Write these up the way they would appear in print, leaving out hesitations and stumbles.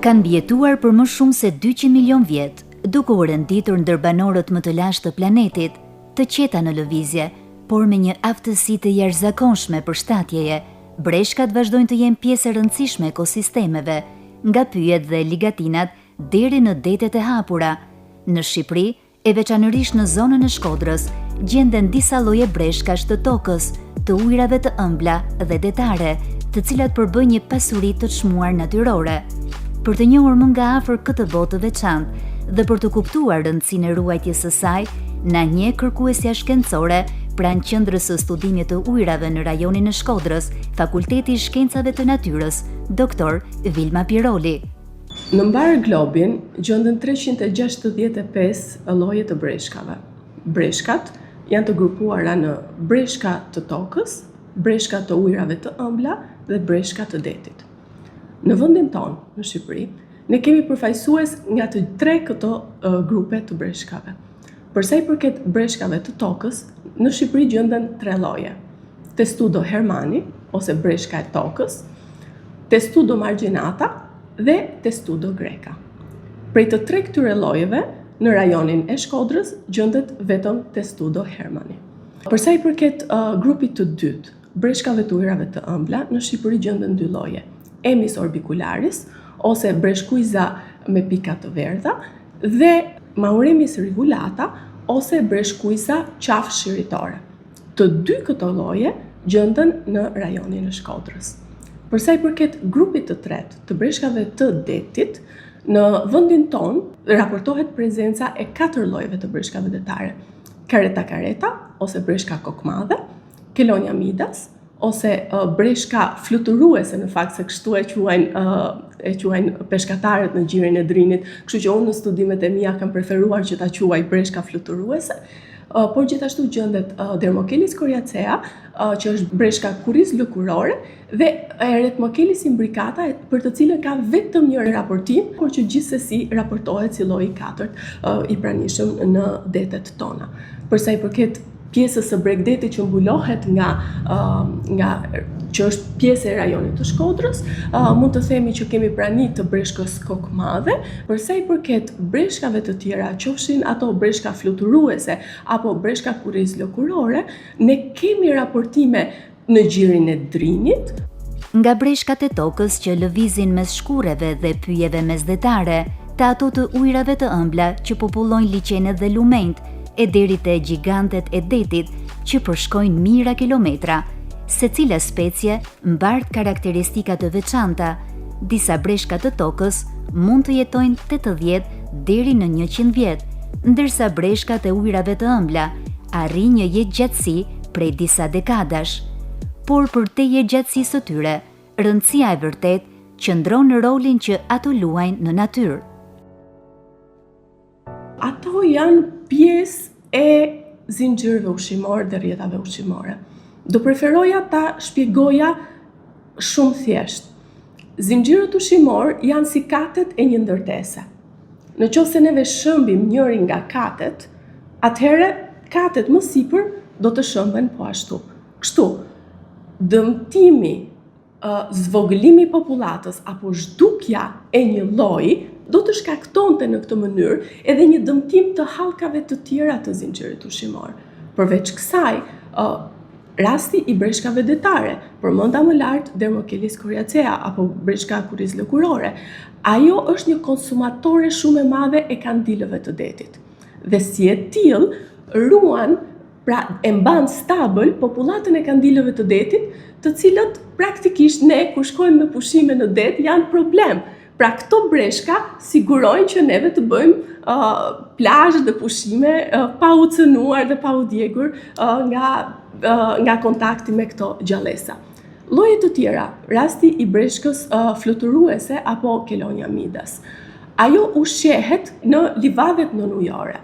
Kanë bjetuar për më shumë se 200 milion vjet, duke u renditur ndër banorët më të lashtë të planetit, të qeta në lëvizje, por me një aftësi të jashtëzakonshme për shtatjeje, breshkat vazhdojnë të jenë pjesë e rëndësishme e ekosistemeve, nga pyjet dhe ligatinat deri në detet e hapura. Në Shqipëri, e veçanërisht në zonën e Shkodrës, gjenden disa lloje breshkash të tokës, të ujrave të ëmbla dhe detare, të cilat përbëjnë një pasuri të çmuar natyrore. Për të njohur më nga afër këtë botë të veçantë dhe për të kuptuar rëndësinë e ruajtjes së saj, na njeh kërkuesja shkencore pranë Qendrës së Studimit të Ujrave në rajonin e Shkodrës, Fakulteti i Shkencave të Natyrës, Dr. Vilma Piroli. Në mbar globin gjenden 365 lloje të breshkave. Breshkat janë të grupuara në breshka të tokës, breshka të ujrave të ëmbla dhe breshka të detit. Në vendin tonë, në Shqipëri, ne kemi përfaqësues nga të tre këto grupe të breshkave. Për sa i përket breshkave të tokës, në Shqipëri gjenden 3 lloje. Testudo hermani, ose breshka e tokës, Testudo marginata dhe Testudo greca. Prej të tre këtyre llojeve, në rajonin e Shkodrës gjendet vetëm Testudo hermani. Për sa i përket grupit të dytë, breshkave të ujrave të ëmbla, në Shqipëri gjenden 2 lloje. Emis orbicularis, ose breshkuiza me pika të verdha, dhe Mauremis regulata, ose breshkuiza qafshëritore. Të dy këto lloje gjenden në rajonin e Shkodrës. Për sa i përket grupit të tretë të breshkave të detit, në vendin tonë raportohet prezenca e 4 llojeve të breshkave detare. Caretta caretta, ose breshka kokmadhe, Chelonia midas, ose breshka fluturuese, në fakt se kështu e quajnë peshkatarët në gjirin e drinit, kështu që unë në studimet e mia kam preferuar që ta quaj breshka fluturuese, por gjithashtu gjendet Dermochelis coriacea, që është breshka kuriz lëkurore, dhe Eretmochelis imbricata, për të cilën ka vetëm një raportim, por që gjithsesi raportohet si lloji i 4 i pranishëm në detet tona. Për sa i përket pjesës së Bregdetit që mbulohet nga që është pjesë e rajonit të Shkodrës, mund të themi që kemi prani të breshkës kokmadhe. Për sa i përket breshkave të tjera, qofshin ato breshka fluturuese apo breshka kuriz lëkurore, ne kemi raportime në gjirin e drinit. Nga breshkat e tokës që lëvizin mes shkureve dhe pyjeve mesdhetare, të ato të ujrave të ëmbla që popullojnë liqenet dhe lumenjt, e deri te gigantet e detit që përshkojnë mijëra kilometra. Secila specie mbart karakteristika të veçanta. Disa breshka të tokës mund të jetojnë 80 deri në 100 vjet, ndërsa breshkat e ujrave të ëmbla arrin një jetëgjatësi prej disa dekadash. Por për te jetëgjatësisë së tyre, rëndësia e vërtet qëndron në rolin që ato luajnë në natyrë. Ato janë pjesë e zinxhirëve ushqimor dhe rrjetave ushqimore. Do preferoja ta shpjegoja shumë thjesht. Zinxhirët ushqimor janë si katet e një ndërtese. Në qoftë se neve shëmbim njërin nga katet, atëherë katet më sipër do të shëmben po ashtu. Kështu, dëmtimi, zvogëlimi i popullatës apo zhdukja e një lloji do të shkaktonte në këtë mënyrë edhe një dëmtim të hallkave të tjera të zinxhirit ushqimor. Përveç kësaj, rasti i breshkave detare, përmenda më lart Dermochelis coriacea apo breshka kuriz lëkurore, ajo është një konsumatore shumë e madhe e kandilëve të detit. Dhe si e tillë ruan, pra e mban stabil popullatën e kandilëve të detit, të cilët praktikisht ne kur shkojmë me pushime në det janë problem. Pra këto breshka sigurojnë që neve të bëjmë plazh dhe pushime pa u cënuar dhe pa u djegur nga kontakti me këto gjallësa. Lloje të tjera, rasti i breshkës fluturuese apo Chelonia midas. Ajo ushqehet në livadhet nënujore.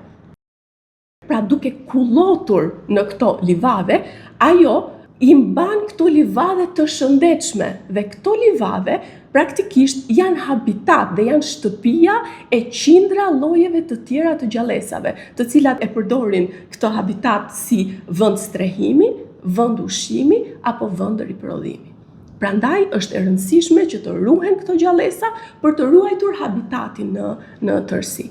Pra duke kullotur në këto livadhe, ajo i mban këto livadhe të shëndetshme dhe këto livadhe praktikisht janë habitat dhe janë shtëpia e qindra llojeve të tjera të gjallësave, të cilat e përdorin këtë habitat si vend strehimi, vend ushqimi apo vend riprodhimi. Prandaj është e rëndësishme që të ruhen këto gjallësa për të ruajtur habitatin në tërësi.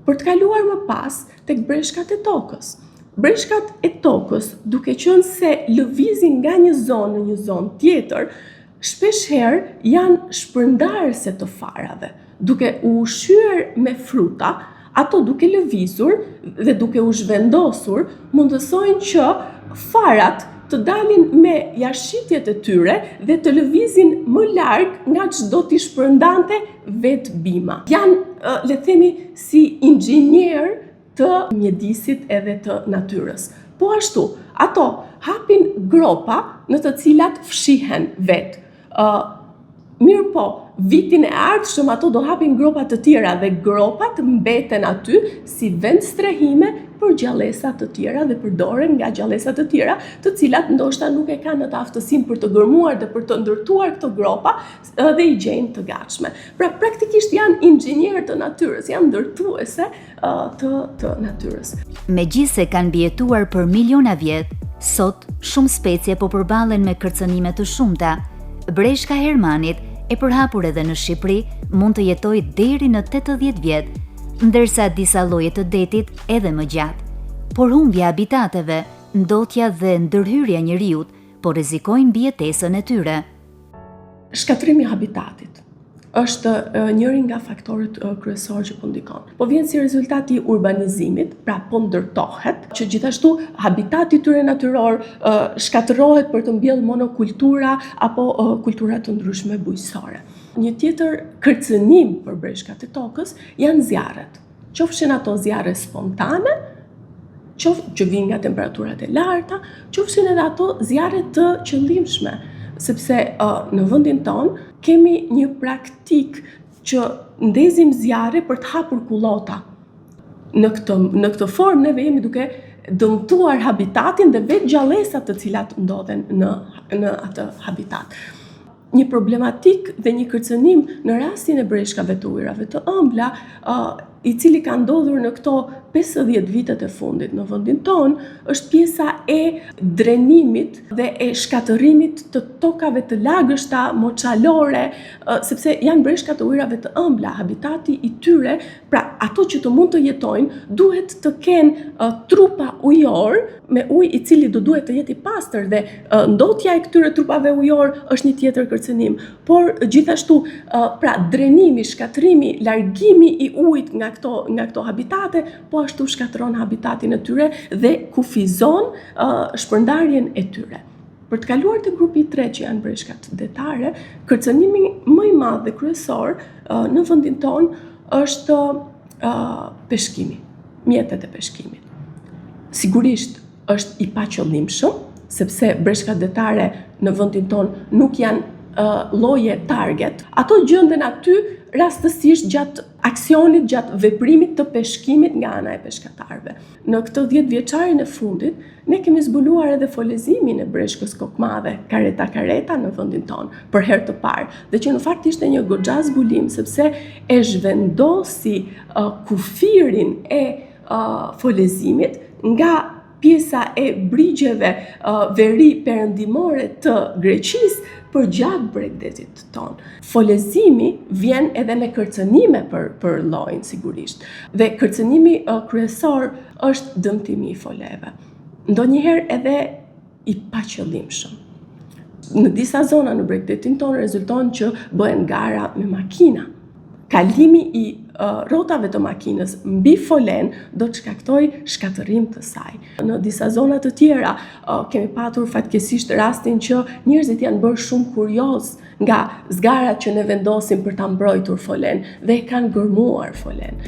Për të kaluar më pas tek breshkat e tokës. Breshkat e tokës, duke qenë se lëvizin nga një zonë në një zonë tjetër, shpesh herë janë shpërndarëse të farave, duke u ushqyer me fruta, ato duke lëvizur dhe duke u zhvendosur, mundësojnë që farat të dalin me jashitjet e tyre dhe të lëvizin më larg nga çdo t'i shpërndante vetë bima. Janë, le të themi, si inxhinier të mjedisit edhe të natyrës. Po ashtu, ato hapin gropa në të cilat fshihen vetë. Mirë po, vitin e ardhshëm ato do hapin gropa të tjera dhe gropat mbeten aty si vend strehime për gjallësa të tjera dhe përdoren nga gjallësa të tjera, të cilat ndoshta nuk e kanë atë aftësinë për të gërmuar dhe për të ndërtuar këto gropa dhe i gjejnë të gatshme. Pra praktikisht janë inxhinierë të natyrës, janë ndërtuese të natyrës. Megjithse kanë mbijetuar për miliona vjet, sot shumë specie po përballen me kërcënime të shumta. Breshka e Hermanit, e përhapur edhe në Shqipëri, mund të jetojë deri në 80 vjet, ndërsa disa lloje të detit edhe më gjatë. Por humbja e habitateve, ndotja dhe ndërhyrja e njerëzit po rrezikojnë mbijetesën e tyre. Shkatrimi i habitatit është njëri nga faktorët kryesorë që po ndikon. Po vjen si rezultat i urbanizimit, pra po ndërtohet, që gjithashtu habitati i tyre natyror shkatërrohet për të mbjellë monokultura apo kultura të ndryshme bujqësore. Një tjetër kërcënim për breshkat e tokës janë zjarret. Qofshin ato zjarre spontane, që vijnë nga temperaturat e larta, qofshin edhe ato zjarre të qëllimshme. Sepse në vendin tonë kemi një praktik që ndezim zjarre për të hapur kullota. Në këtë formë neve jemi duke dëmtuar habitatin dhe vetë gjallësat të cilat ndodhen në atë habitat. Një problematik dhe një kërcënim në rastin e breshkave të ujrave të ëmbla, i cili ka ndodhur në këto 50 vitet e fundit në vendin tonë, është pjesa e drenimit dhe e shkatërimit të tokave të lagështa, moçalore, sepse janë breshka të ujrave të ëmbla, habitati i tyre, pra ato që të mund të jetojnë, duhet të kenë trupa ujor, me ujë i cili do duhet të jetë i pastër dhe ndotja e këtyre trupave ujor është një tjetër kërcënim. Por gjithashtu, pra drenimi, shkatërimi, largimi i ujit nga këto habitate, po ashtu shkatëron habitatin e tyre dhe kufizon shpërndarjen e tyre. Për të kaluar te grupi i tretë që janë breshkat detare, kërcënimi më i madh dhe kryesor në vendin tonë është peshkimi, mjetet e peshkimit. Sigurisht është i paqëllimshëm, sepse breshkat detare në vendin tonë nuk janë lloje target. Ato gjenden aty rastësisht gjatë aksionit, gjatë veprimit të peshkimit nga ana e peshkatarëve. Në këtë 10 vjeçarin e fundit, ne kemi zbuluar edhe folezimin e breshkës kokmadhe, kareta në vendin tonë, për herë të parë, dhe që në fakt ishte një goxha zbulim, sepse e zhvendosi kufirin e folezimit nga pjesa e brigjeve veri perëndimore të Greqisë për gjatë Bregdetit tonë. Folezimi vjen edhe me kërcënime për llojin sigurisht. Dhe kërcënimi kryesor është dëmtimi i foleve. Ndonjëherë edhe i paqëllimshëm. Në disa zona në Bregdetin tonë rezulton që bëhen gara me makina. Kalimi i rrotave të makinës mbi folen do të shkaktoj shkatërim të saj. Në disa zona të tjera kemi patur fatkeqësisht rastin që njerëzit janë bërë shumë kurioz nga zgarat që ne vendosim për ta mbrojtur folen dhe kanë gërmuar folen.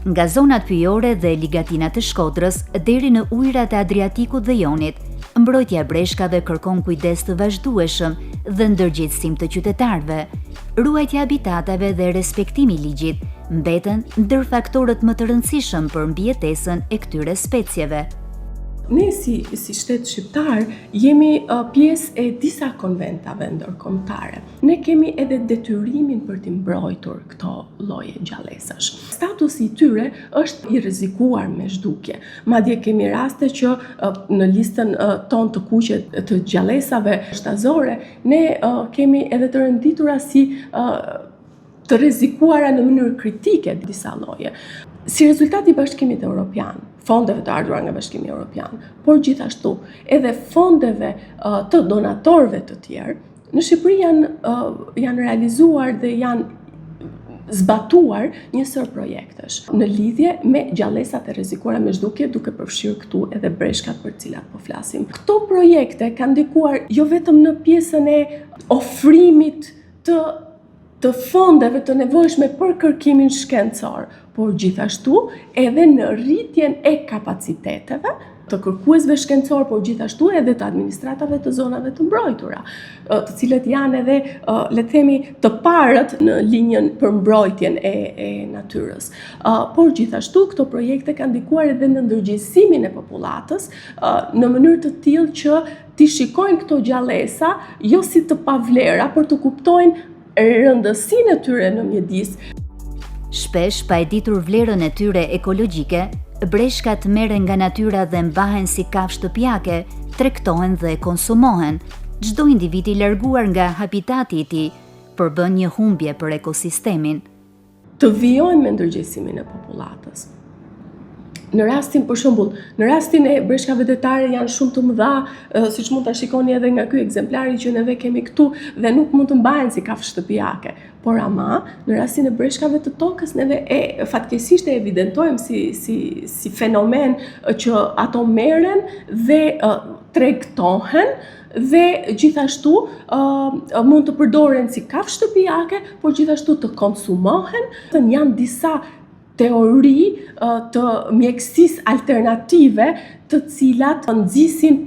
Nga zonat pyjore dhe ligatinat të Shkodrës deri në ujrat e Adriatikut dhe Jonit, mbrojtja e breshkave kërkon kujdes të vazhdueshëm dhe ndërgjegjësim të qytetarëve. Ruajtja e habitateve dhe respektimi i ligjit mbeten ndër faktorët më të rëndësishëm për mbijetesën e këtyre specieve. Ne si shtet shqiptar jemi pjesë e disa konventave ndërkombëtare. Ne kemi edhe detyrimin për t'i mbrojtur këto lloje gjallësash. Statusi i tyre është i rrezikuar me zhdukje. Madje kemi raste që në listën tonë të kuqe të gjallësave shtazore ne kemi edhe të renditura si të rrezikuara në mënyrë kritike disa lloje. Si rezultat i Bashkimit Evropian, fondeve të ardhura nga Bashkimi Evropian, por gjithashtu edhe fondeve të donatorëve të tjerë, në Shqipëri janë realizuar dhe janë zbatuar një sër projektesh në lidhje me gjallësat e rrezikuara me zhdukje, duke përfshirë këtu edhe breshkat për të cilat po flasim. Këto projekte kanë ndikuar jo vetëm në pjesën e ofrimit të fondeve të nevojshme për kërkimin shkencor, por gjithashtu edhe në rritjen e kapaciteteve të kërkuesve shkencor, por gjithashtu edhe të administratave të zonave të mbrojtura, të cilët janë edhe, le të themi, të parët në linjën për mbrojtjen e natyrës. Por gjithashtu këto projekte kanë ndikuar edhe në ndërgjegjësimin e popullatës në mënyrë të tillë që t'i shikojnë këto gjallësa jo si të pavlera, por të kuptojnë rëndësinë e tyre në mjedis. Shpesh, pa e ditur vlerën e tyre ekologjike, breshkat merren nga natyra dhe mbahen si kafshë shtëpiake, tregtohen dhe konsumohen. Çdo individ i larguar nga habitati i tij përbën një humbje për ekosistemin. Të vijojmë me ndërgjegjësimin e popullatës. Në rastin, për shembull, në rastin e breshkave detare janë shumë të mëdha, siç mund ta shikoni edhe nga ky ekzemplari që neve kemi këtu, dhe nuk mund të mbahen si kafshë shtëpiake. Por ama, në rastin e breshkave të tokës, neve fatkeqësisht e evidentojmë si fenomen që ato merren dhe tregtohen dhe gjithashtu mund të përdoren si kafshë shtëpiake, por gjithashtu të konsumohen. Janë disa teori të mjekësisë alternative të cilat nxisin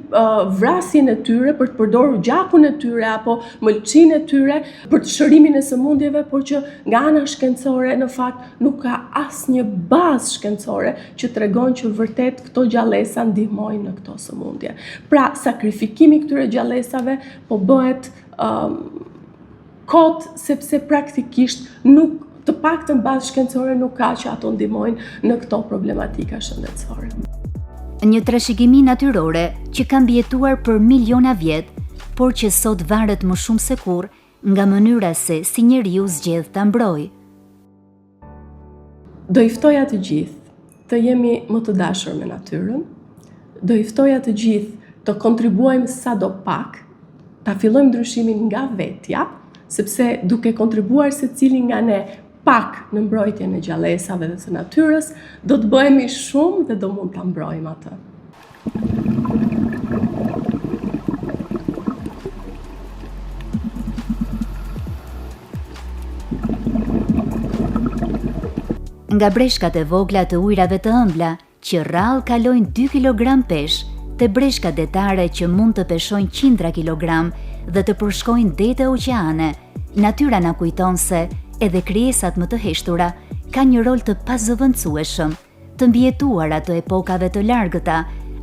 vrasjen e tyre për të përdorur gjakun e tyre apo mëlçinë e tyre për të shërimin e sëmundjeve, por që nga ana shkencore në fakt nuk ka asnjë bazë shkencore që tregon që vërtet këto gjallësa ndihmojnë në këto sëmundje. Pra, sakrifikimi këtyre gjallësave po bëhet kot sepse praktikisht nuk të paktën bazë shkencore nuk ka që ato ndihmojnë në këto problematika shëndetësore. Një trashëgimi natyrore që ka mbijetuar për miliona vjet, por që sot varet më shumë se kurrë nga mënyra se si njeriu zgjedh ta mbrojë. Do i ftoja të gjithë të jemi më të dashur me natyrën, do i ftoja të gjithë të kontribuojmë sadopak, ta fillojmë ndryshimin nga vetja, sepse duke kontribuar secili nga ne pak në mbrojtjen e gjallësave dhe të natyrës, do të bëhemi shumë dhe do mund ta mbrojmë atë. Nga breshkat e vogla të ujrave të ëmbla, që rrallë kalojnë 2 kg pesh, te breshkat detare që mund të peshojnë qindra kilogram dhe të përshkojnë dete oqeane, natyra na kujton se edhe krijesat më të heshtura ka një rol të pazëvendësueshëm, të mbijetuar ato epokave të largëta.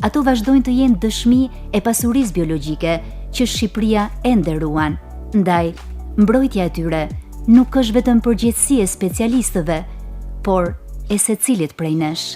Ato vazhdojnë të jenë dëshmi e pasurisë biologjike që Shqipëria e nderuan. Ndaj, mbrojtja e tyre nuk është vetëm përgjegjësi e specialistëve, por e secilit prej nesh.